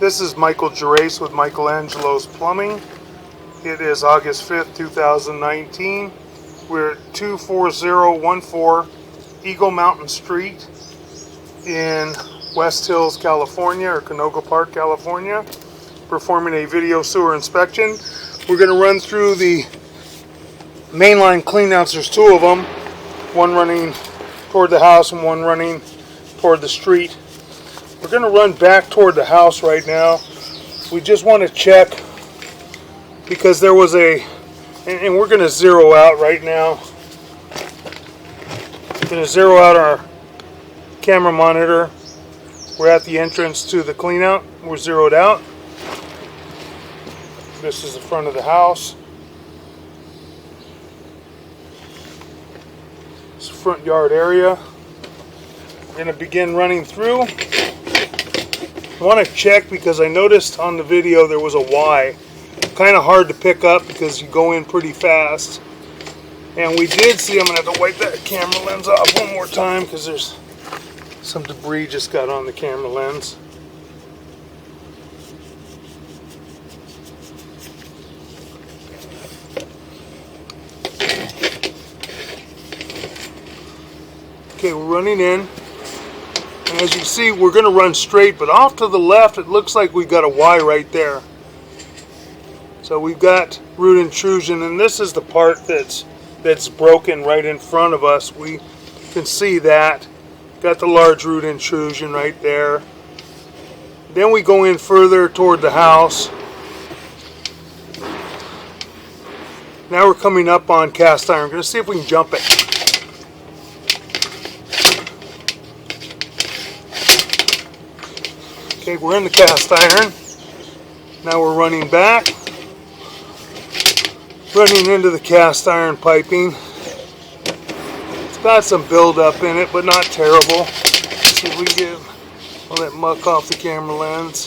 This is Michael Gerace with Michelangelo's Plumbing. It is August 5th, 2019. We're at 24014 Eagle Mountain Street in West Hills, California, or Canoga Park, California, performing a video sewer inspection. We're going to run through the mainline cleanouts. There's two of them, one running toward the house and one running toward the street. We're going to run back toward the house right now. We just want to check because there was and we're going to zero out right now. We're going to zero out our camera monitor. We're at the entrance to the cleanout. We're zeroed out. This is the front of the house. It's the front yard area. We're going to begin running through. I want to check because I noticed on the video there was a Y. Kind of hard to pick up because you go in pretty fast. And we did see, I'm going to have to wipe that camera lens off one more time because there's some debris just got on the camera lens. Okay, we're running in. And as you see, we're going to run straight, but off to the left, it looks like we've got a Y right there. So we've got root intrusion, and this is the part that's broken right in front of us. We can see that. Got the large root intrusion right there. Then we go in further toward the house. Now we're coming up on cast iron. We're going to see if we can jump it. Okay, we're in the cast iron. Now we're running back. Running into the cast iron piping. It's got some buildup in it, but not terrible. Let's see if we can get all that muck off the camera lens.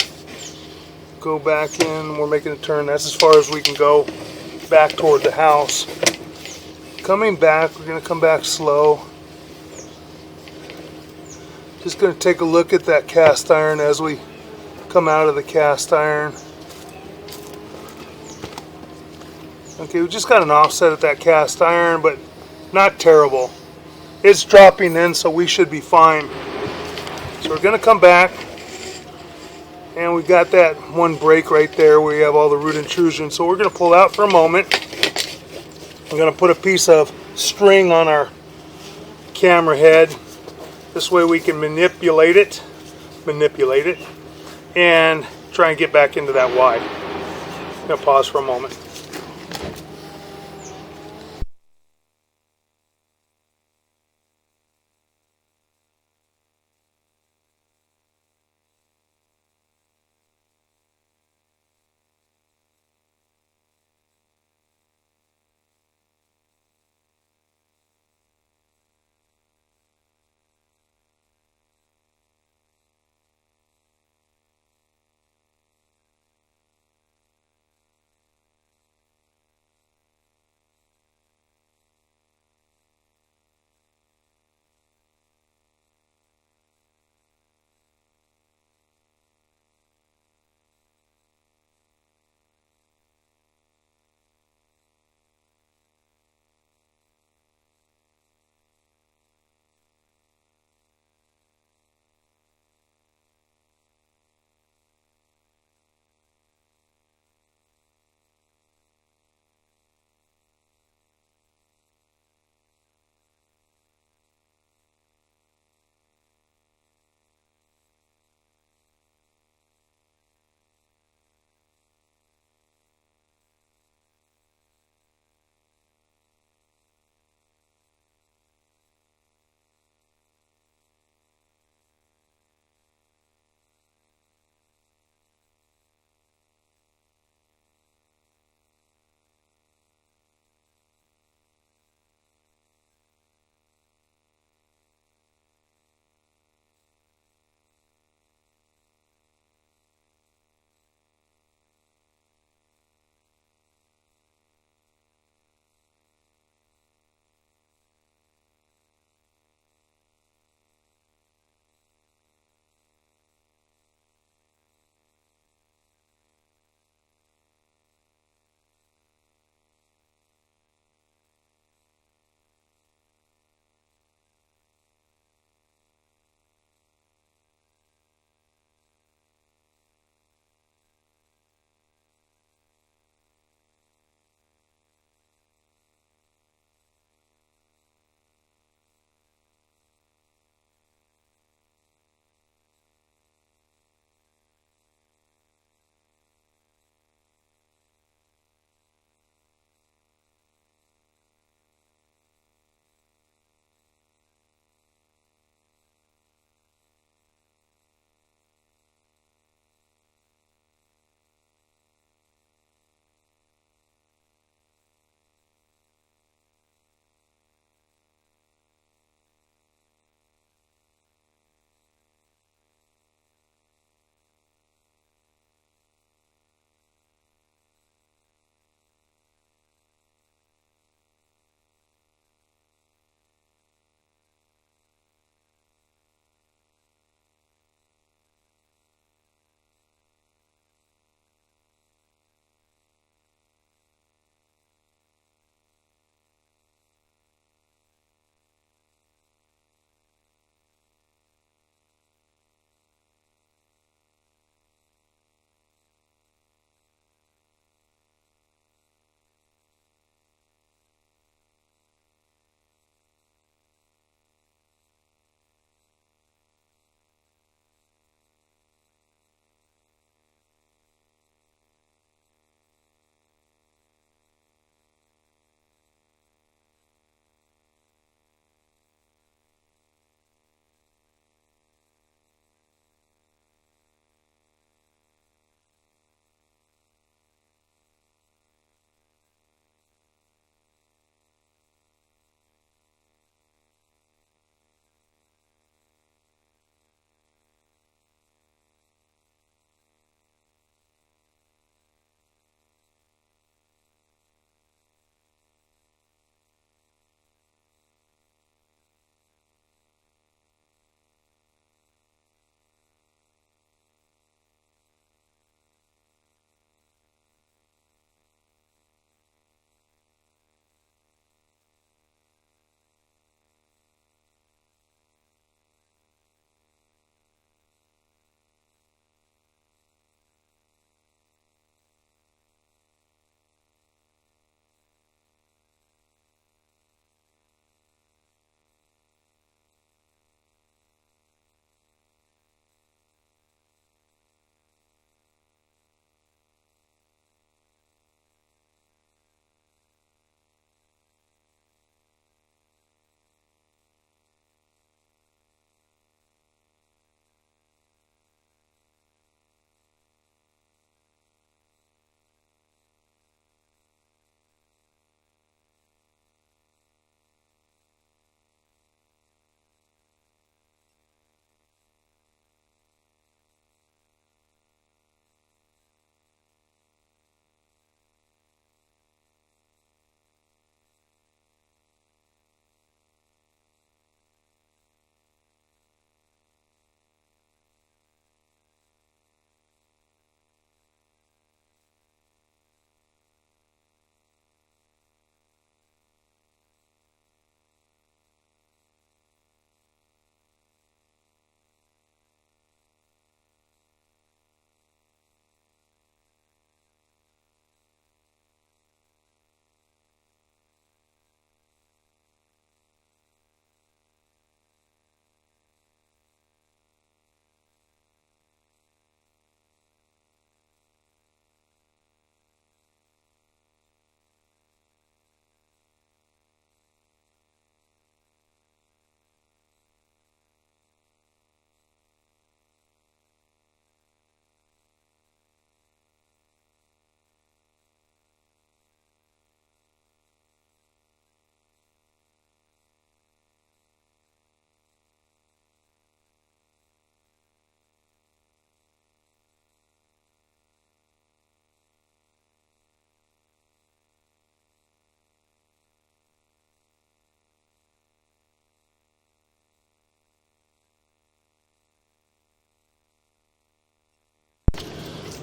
Go back in. We're making a turn. That's as far as we can go back toward the house. Coming back, we're going to come back slow. Just going to take a look at that cast iron as we come out of the cast iron. Okay, we just got an offset at that cast iron, but not terrible. It's dropping in, so we should be fine. So we're going to come back, and we got that one break right there where you have all the root intrusion. So we're going to pull out for a moment. We're going to put a piece of string on our camera head. This way we can manipulate it, and try and get back into that Y. I'm going to pause for a moment.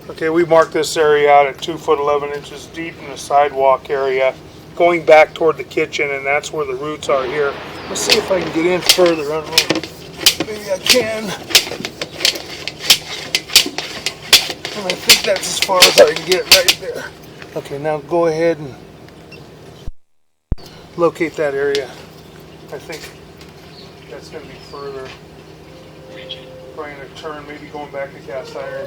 Okay, we marked this area out at 2 foot 11 inches deep in the sidewalk area, going back toward the kitchen, and that's where the roots are here. Let's see if I can get in further. I don't know. Maybe I can. And I think that's as far as I can get right there. Okay, now go ahead and locate that area. I think that's going to be further. Trying to turn, maybe going back to cast iron.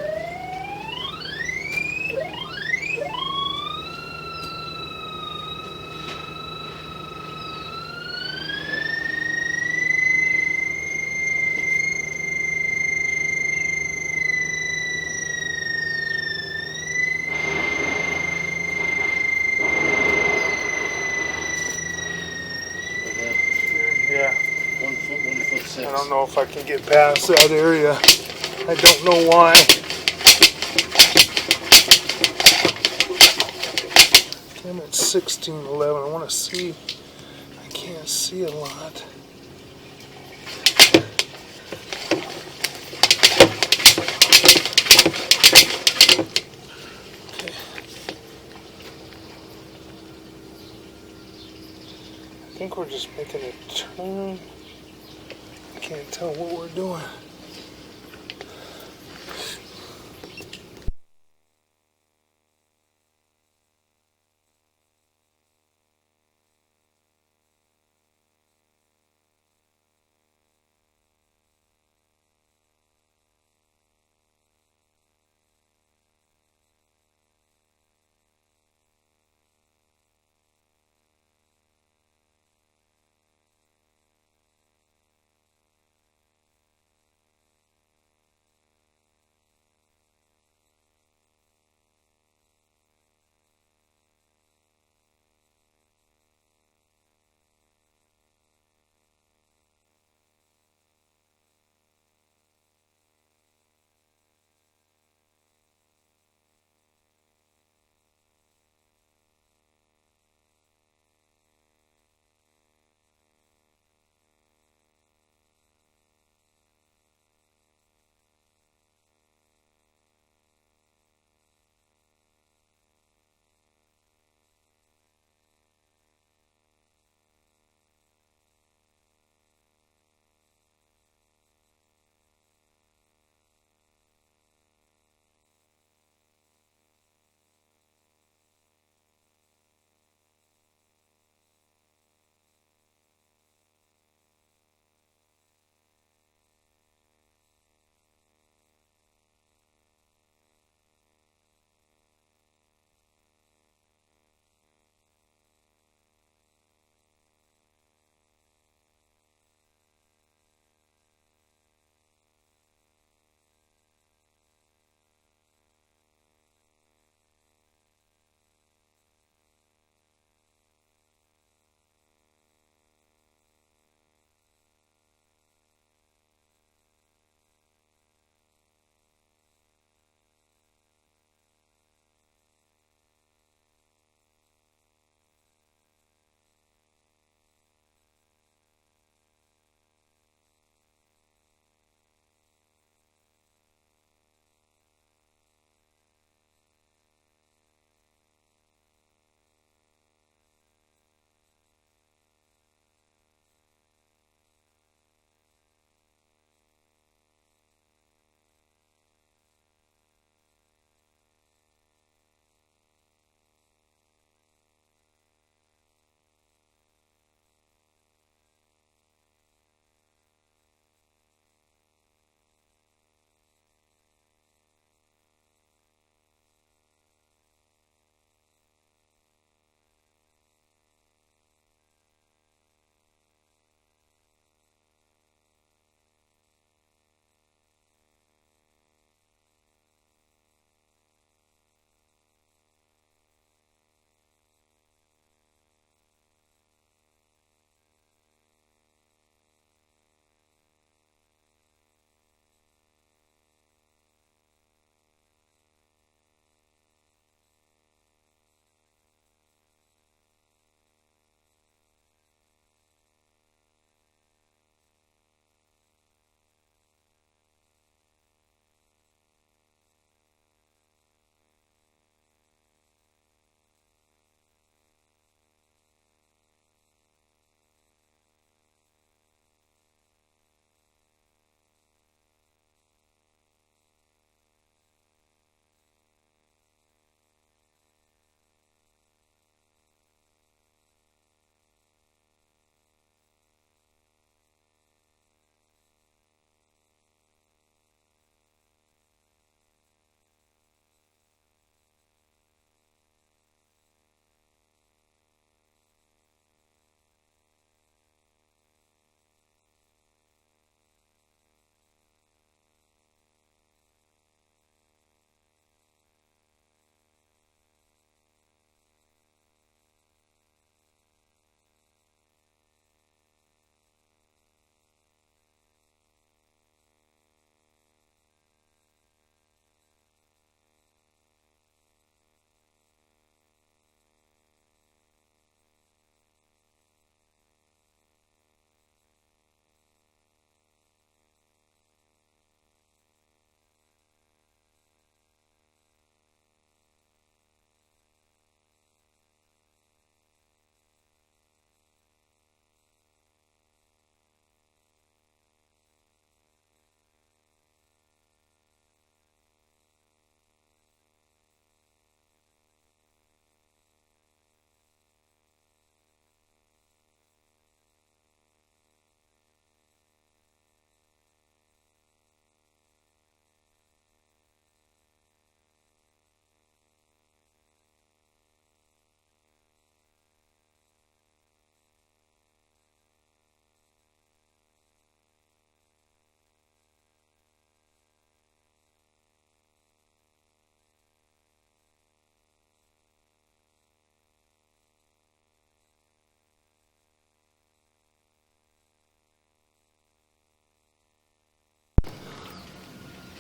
Yeah. 1 foot, 1'6". I don't know if I can get past that area. I don't know why. I'm at 1611. I want to see. I can't see a lot. Okay. I think we're just making a turn. I can't tell what we're doing.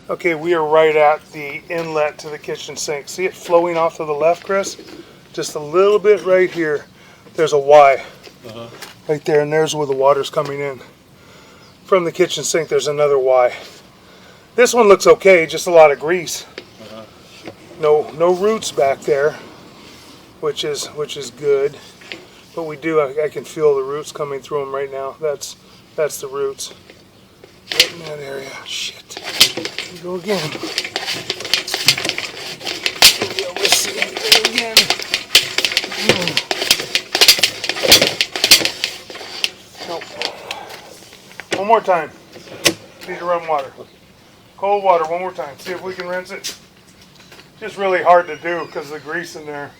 Okay, we are right at the inlet to the kitchen sink. See it flowing off to the left, Chris? Just a little bit right here. There's a Y right there, and there's where the water's coming in. From the kitchen sink, there's another Y. This one looks okay, just a lot of grease. No roots back there, which is good. But we do, I can feel the roots coming through them right now. That's the roots. Right in that area. Shit. Here we go again. Yeah, we're seeing it again. Nope. One more time. Need to run water. Cold water, one more time. See if we can rinse it. Just really hard to do because of the grease in there.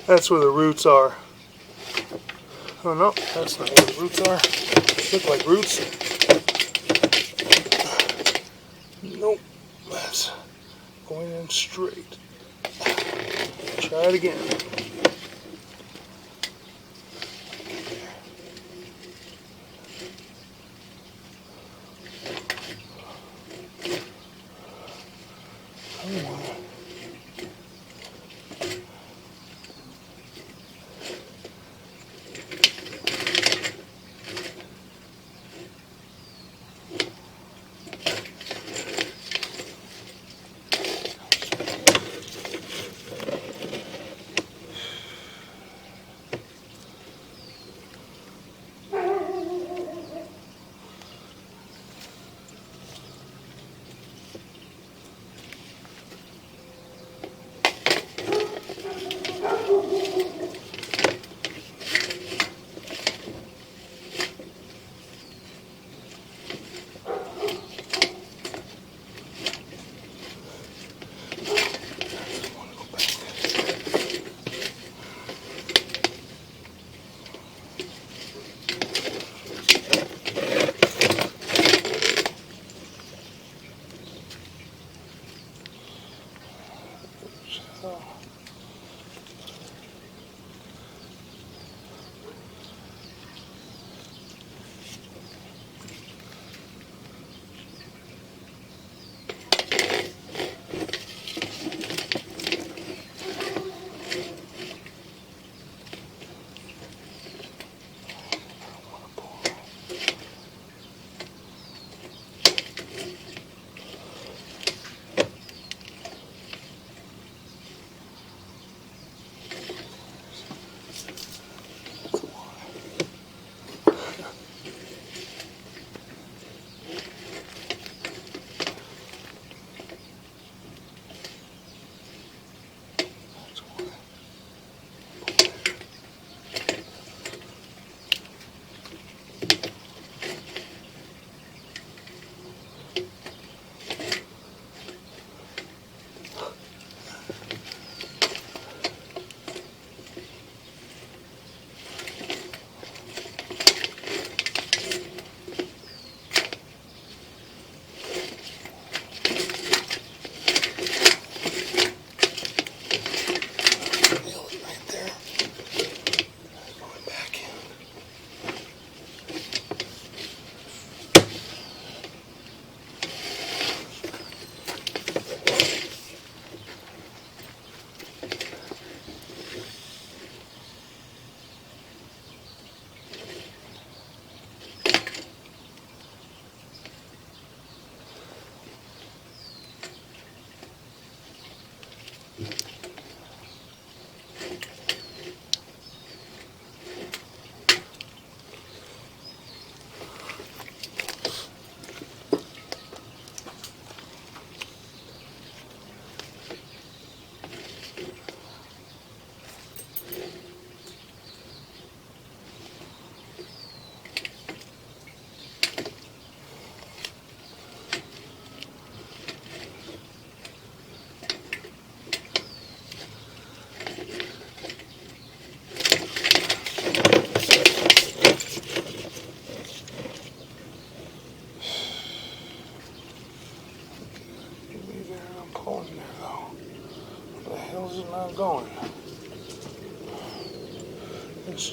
That's where the roots are. Oh no, that's not where the roots are. Look like roots. Nope, that's going in straight. Try it again.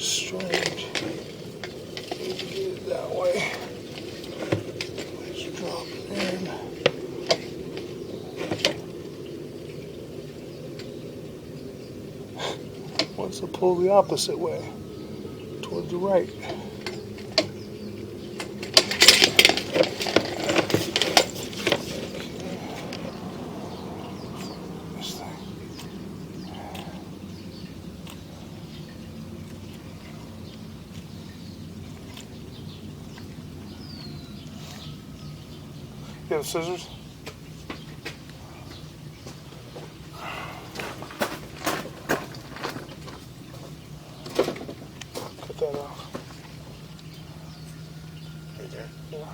strange. Get it that way. Let's drop it in. Wants to pull the opposite way, toward the right. This thing. You have scissors? Cut that off. Right there. Yeah.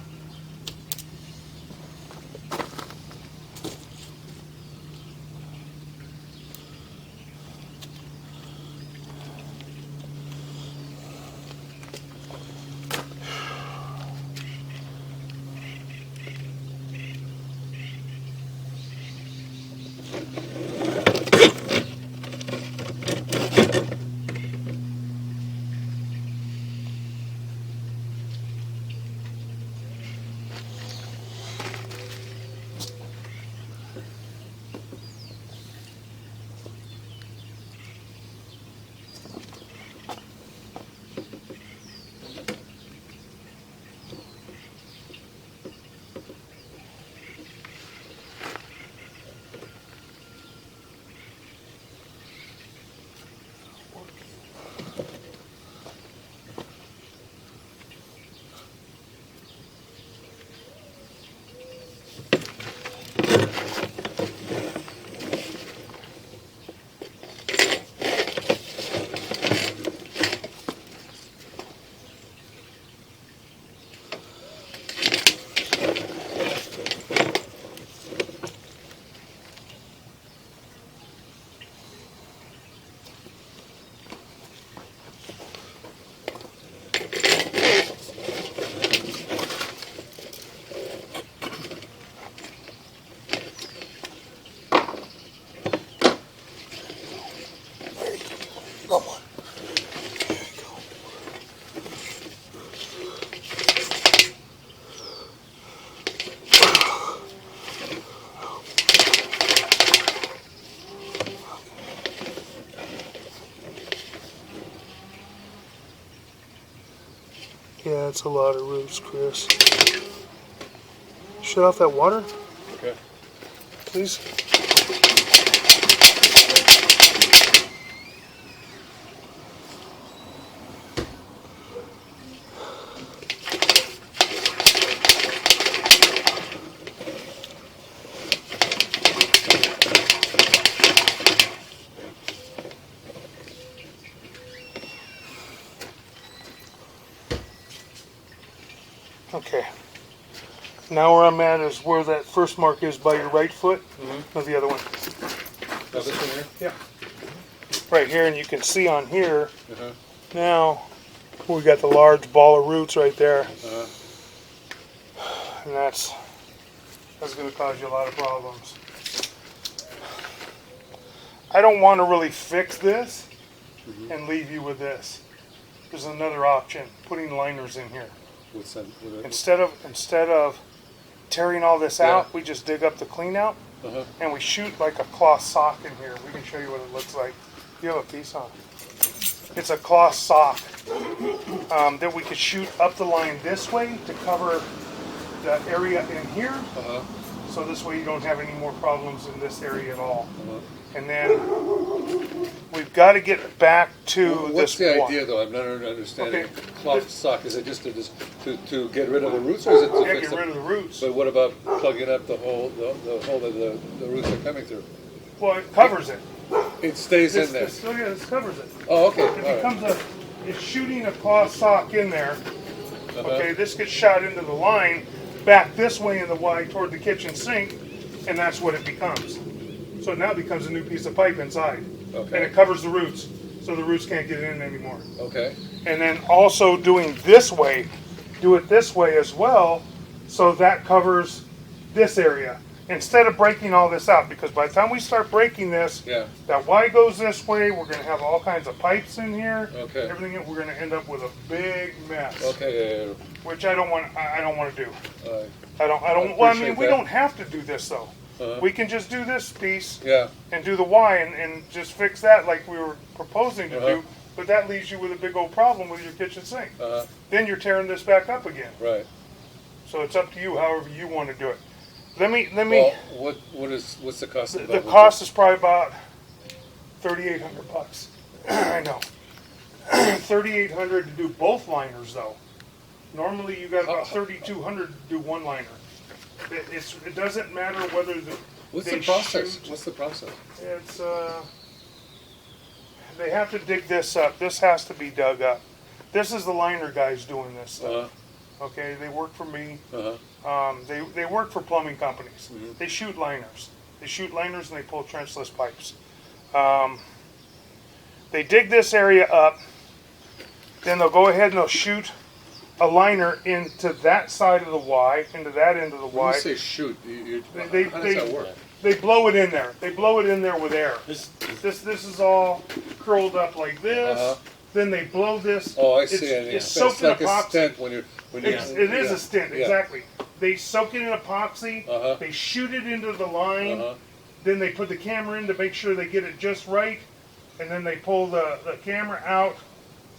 Come on. There you go. Yeah, it's a lot of roots, Chris. Shut off that water, Okay. please. Okay. Now where I'm at is where that first mark is by your right foot. Mm-hmm. No, the other one. Now this one here? Yeah. Right here, and you can see on here, Uh-huh. now we got the large ball of roots right there. Uh-huh. And that's going to cause you a lot of problems. I don't want to really fix this and leave you with this. There's another option, putting liners in here. What's that? Instead of tearing all this out, we just dig up the clean out Uh-huh. and we shoot like a cloth sock in here. We can show you what it looks like. You have a piece on. It's a cloth sock that we could shoot up the line this way to cover the area in here. Uh-huh. So this way you don't have any more problems in this area at all. Uh-huh. And then we've got to get back to What's this the one. idea, though? I'm not understanding. Okay. Cloth sock, is it just to get rid of the roots, or is it to Yeah, fix get them? rid of the roots. But what about plugging up the hole that the roots are coming through? Well, it covers it. It stays in there. This covers it. Oh, okay. It All right. becomes it's shooting a cloth sock in there. Uh-huh. Okay, this gets shot into the line, back this way in the Y toward the kitchen sink, and that's what it becomes. So it now becomes a new piece of pipe inside. Okay. And it covers the roots, so the roots can't get in anymore. Okay. And then also doing this way, do it this way as well, so that covers this area. instead of breaking all this out, because by the time we start breaking this, Yeah. that Y goes this way, we're going to have all kinds of pipes in here. Okay. Everything, we're going to end up with a big mess. Okay. Which I don't want. I don't want to do. I Well, I mean, appreciate we that. don't have to do this though. Uh-huh. We can just do this piece Yeah. and do the Y and just fix that like we were proposing to Uh-huh. do. But that leaves you with a big old problem with your kitchen sink. Uh-huh. Then you're tearing this back up again. Right. So it's up to you, however you want to do it. Let me. Well, what's the cost? The cost is probably about $3,800. I know. $3,800 to do both liners though. Normally you got about $3,200 to do one liner. It doesn't matter whether What's they the process? shoot. What's the process? It's they have to dig this up. This has to be dug up. This is the liner guys doing this stuff. Uh-huh. Okay, they work for me. Uh-huh. They work for plumbing companies. Mm-hmm. They shoot liners. They shoot liners and they pull trenchless pipes. They dig this area up. Then they'll go ahead and they'll shoot a liner into that side of the Y, into that end of the When Y. you say shoot, how They- does that work? They blow it in there. They blow it in there with air. This is all curled up like this. Uh-huh. Then they blow this. Oh, I see. It's It's soaked in like a epoxy. stent when you. It is a stint, Yeah. exactly. They soak it in epoxy. Uh-huh. They shoot it into the line. Uh-huh. Then they put the camera in to make sure they get it just right. And then they pull the camera out.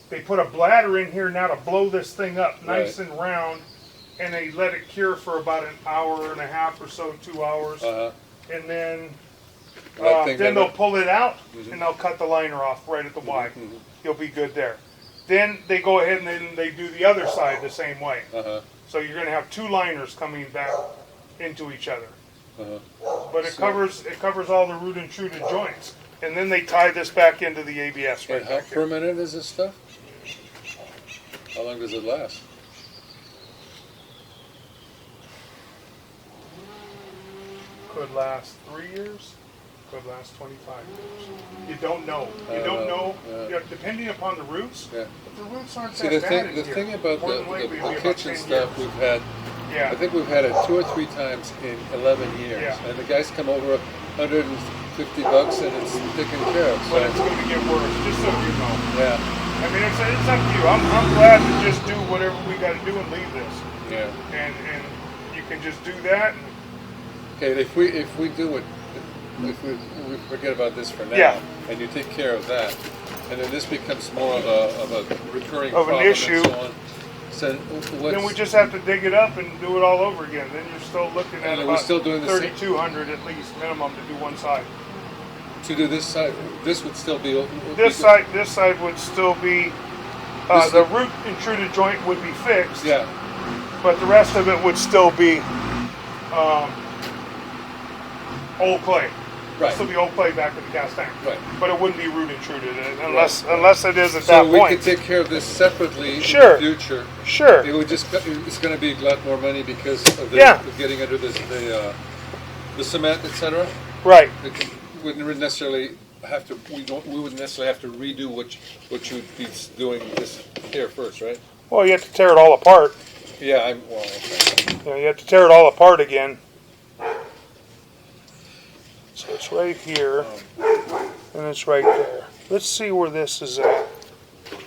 They put a bladder in here now to blow this thing up nice Right. and round. And they let it cure for about an hour and a half or so, 2 hours. Uh-huh. And then Right, then they'll pull it out Mhm. and they'll cut the liner off right at the Y. Mhm. You'll be good there. Then they go ahead and then they do the other side the same way. Uh-huh. So you're going to have two liners coming back into each other. Uh-huh. But it covers all the root intruded joints. And then they tie this back into the ABS right And how back here. permanent is this stuff? How long does it last? Could last 3 years. Could last 25 years. You don't know. You I don't know. Yeah. You know, depending upon the roots. Yeah. But the roots aren't See, that the bad in thing here. about More the, than likely, the, it'll be the about kitchen 10 stuff years. we've had, Yeah. I think we've had it 2 or 3 times in 11 years. Yeah. And the guys come over $150 and it's taken care of. But it's going to get worse, just so you know. Yeah. I mean, it's up to you. I'm glad to just do whatever we got to do and leave this. Yeah. And you can just do that. And, Okay, if we do it, if we forget about this for now, Yeah. and you take care of that, and then this becomes more of a recurring Of an problem issue. and so on. So then we just have to dig it up and do it all over again. Then you're still looking at And are we about still doing the same- 3,200 at least minimum to do one side. to do this side. This would still be This side would still be This the is- root intruded joint would be fixed. Yeah. But the rest of it would still be old clay. Right. Still be old clay back in the cast tank. Right. But it wouldn't be root intruded unless it is at So that we point. could take care of this separately Sure. in the future. Sure. It would just it's going to be a lot more money because of Yeah. of getting under the cement, etc. Right. It wouldn't necessarily have to. We wouldn't necessarily have to redo what you'd be doing this here first, right? Well, you have to tear it all apart. Yeah. Okay. You know, you have to tear it all apart again. So it's right here, and it's right there. Let's see where this is at.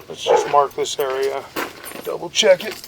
Let's just mark this area. Double check it.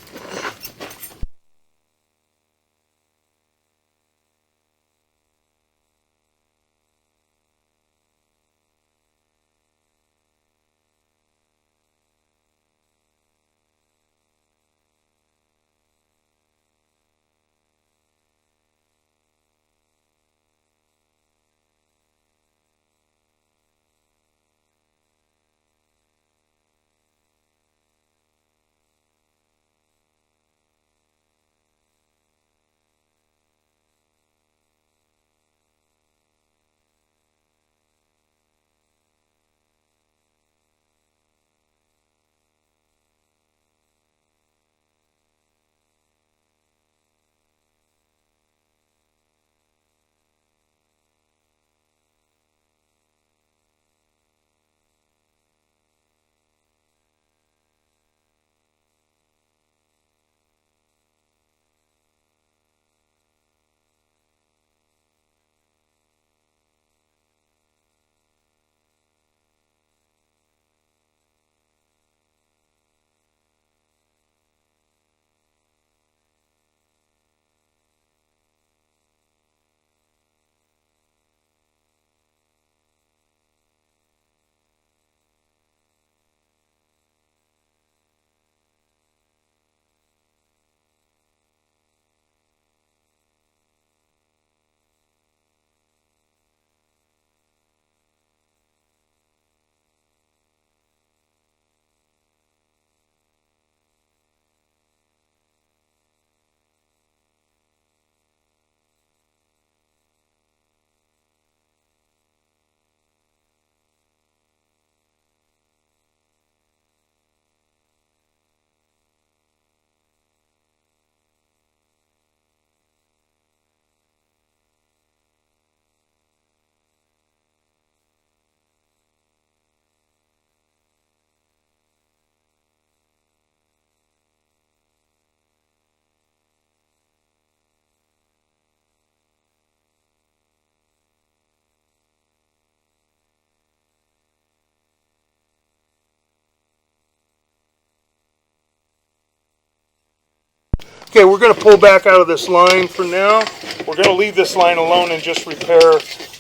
Okay, we're going to pull back out of this line for now. We're going to leave this line alone and just repair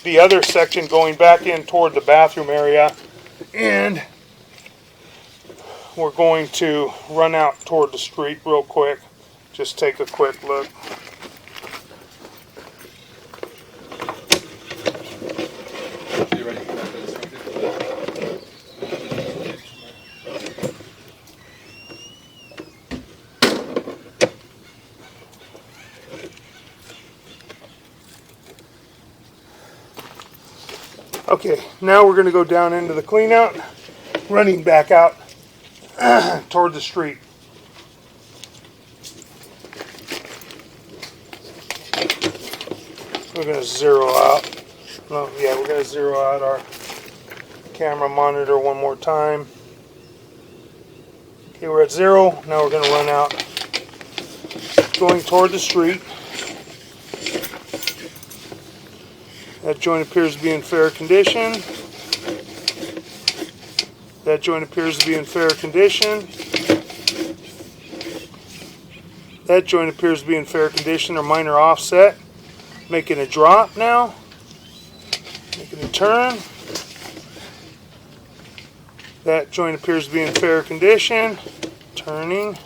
the other section going back in toward the bathroom area. And we're going to run out toward the street real quick. Just take a quick look. You ready to come back to this one too? Okay, now we're going to go down into the clean out, running back out toward the street. We're going to zero out. No, yeah, we're going to zero out our camera monitor one more time. Okay, we're at 0. Now we're going to run out, going toward the street. That joint appears to be in fair condition. That joint appears to be in fair condition. That joint appears to be in fair condition or minor offset. Making a drop now. Making a turn. That joint appears to be in fair condition. Turning.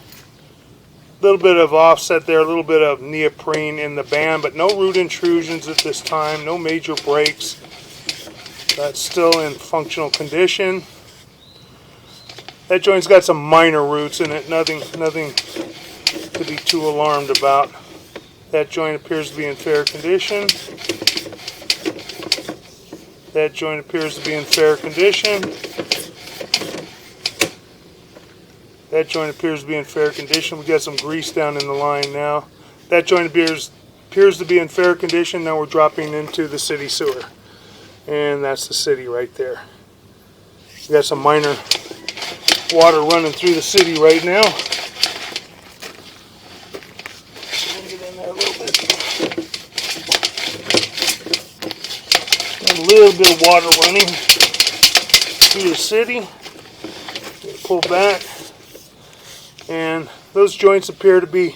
A little bit of offset there, a little bit of neoprene in the band, but no root intrusions at this time, no major breaks. That's still in functional condition. That joint's got some minor roots in it, nothing to be too alarmed about. That joint appears to be in fair condition. That joint appears to be in fair condition. That joint appears to be in fair condition. We got some grease down in the line now. That joint appears to be in fair condition. Now we're dropping into the city sewer. And that's the city right there. We got some minor water running through the city right now. Get in there a little bit. Got a little bit of water running through the city. Pull back. And those joints appear to be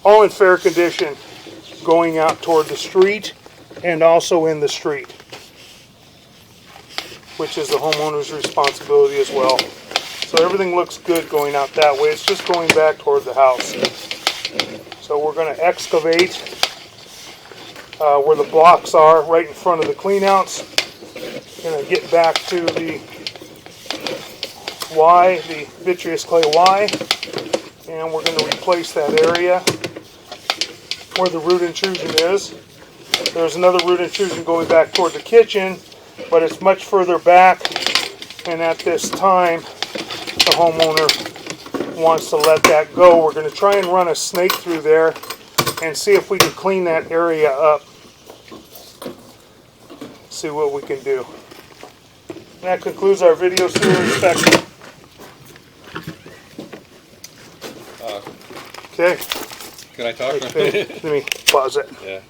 all in fair condition going out toward the street and also in the street, which is the homeowner's responsibility as well. So everything looks good going out that way. It's just going back toward the house. So we're going to excavate where the blocks are right in front of the cleanouts. Going to get back to the Y, the vitreous clay Y, and we're going to replace that area where the root intrusion is. There's another root intrusion going back toward the kitchen, but it's much further back, and at this time the homeowner wants to let that go. We're going to try and run a snake through there and see if we can clean that area up. See what we can do. And that concludes our video sewer inspection. Okay. Can I talk? Let me pause it. Yeah.